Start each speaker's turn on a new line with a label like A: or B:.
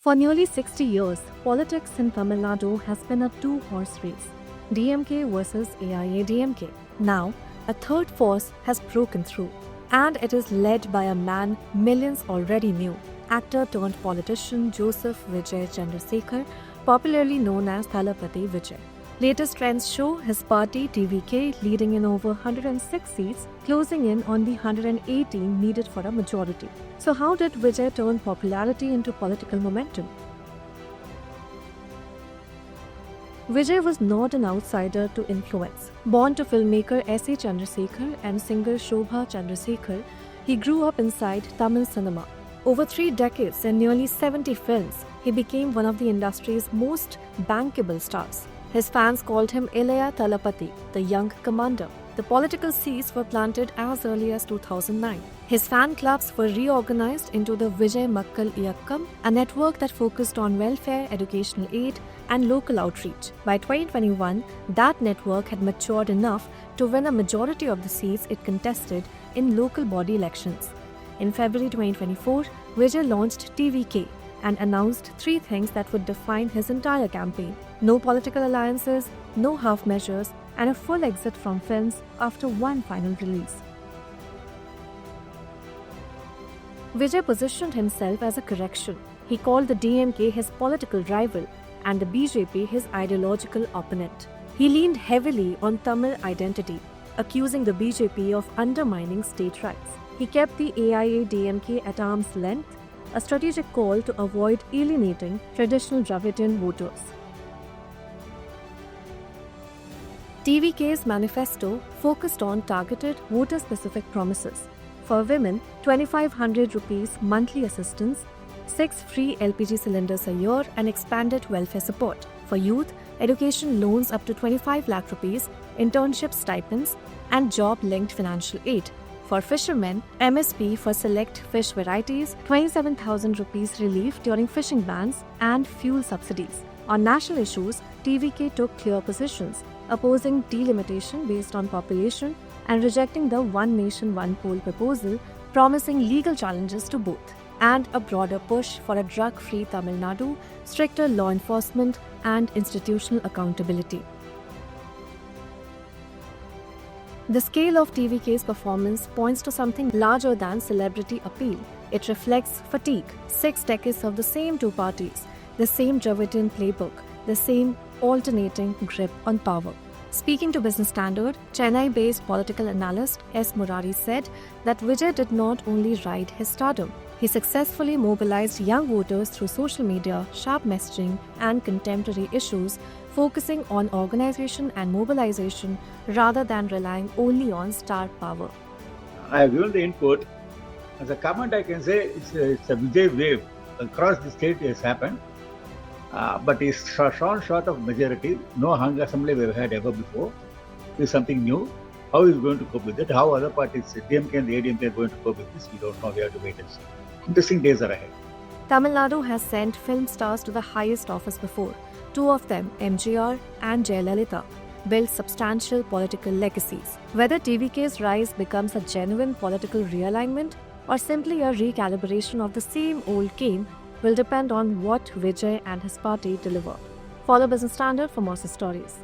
A: For nearly 60 years, politics in Tamil Nadu has been a two-horse race, DMK versus AIADMK. Now, a third force has broken through, and it is led by a man millions already knew, actor turned politician Joseph Vijay Chandrasekhar, popularly known as Thalapathy Vijay. Latest trends show his party TVK leading in over 106 seats, closing in on the 118 needed for a majority. So how did Vijay turn popularity into political momentum? Vijay was not an outsider to influence. Born to filmmaker S.A. Chandrasekhar and singer Shobha Chandrasekhar, he grew up inside Tamil cinema. Over 3 decades and nearly 70 films, he became one of the industry's most bankable stars. His fans called him Ilaya Thalapathy, the young commander. The political seeds were planted as early as 2009. His fan clubs were reorganized into the Vijay Makkal Iyakkam, a network that focused on welfare, educational aid, and local outreach. By 2021, that network had matured enough to win a majority of the seats it contested in local body elections. In February 2024, Vijay launched TVK and announced 3 things that would define his entire campaign: no political alliances, no half measures, and a full exit from films after one final release. Vijay positioned himself as a correction. He called the DMK his political rival and the BJP his ideological opponent. He leaned heavily on Tamil identity, accusing the BJP of undermining state rights. He kept the AIADMK at arm's length, a strategic call to avoid alienating traditional Dravidian voters. TVK's manifesto focused on targeted voter-specific promises. For women, 2,500 rupees monthly assistance, 6 free LPG cylinders a year and expanded welfare support. For youth, education loans up to 25 lakh rupees, internship stipends and job-linked financial aid. For fishermen, MSP for select fish varieties, 27,000 rupees relief during fishing bans and fuel subsidies. On national issues, TVK took clear positions, opposing delimitation based on population and rejecting the One Nation, One Poll proposal, promising legal challenges to both, and a broader push for a drug-free Tamil Nadu, stricter law enforcement, and institutional accountability. The scale of TVK's performance points to something larger than celebrity appeal. It reflects fatigue, 6 decades of the same 2 parties, the same Dravidian playbook, the same alternating grip on power. Speaking to Business Standard, Chennai-based political analyst S. Murari said that Vijay did not only ride his stardom, he successfully mobilized young voters through social media, sharp messaging, and contemporary issues, focusing on organization and mobilization rather than relying only on star power.
B: I have given the input. As a comment, I can say it's a Vijay wave across the state has happened, but it's short of majority. No hung assembly we've had ever before. It's something new. How is going to cope with it? How other parties, DMK and the ADMK, are going to cope with this? We don't know. We have to wait and see. Interesting days are ahead.
A: Tamil Nadu has sent film stars to the highest office before. 2 of them, MGR and Jayalalitha, built substantial political legacies. Whether TVK's rise becomes a genuine political realignment or simply a recalibration of the same old game will depend on what Vijay and his party deliver. Follow Business Standard for more stories.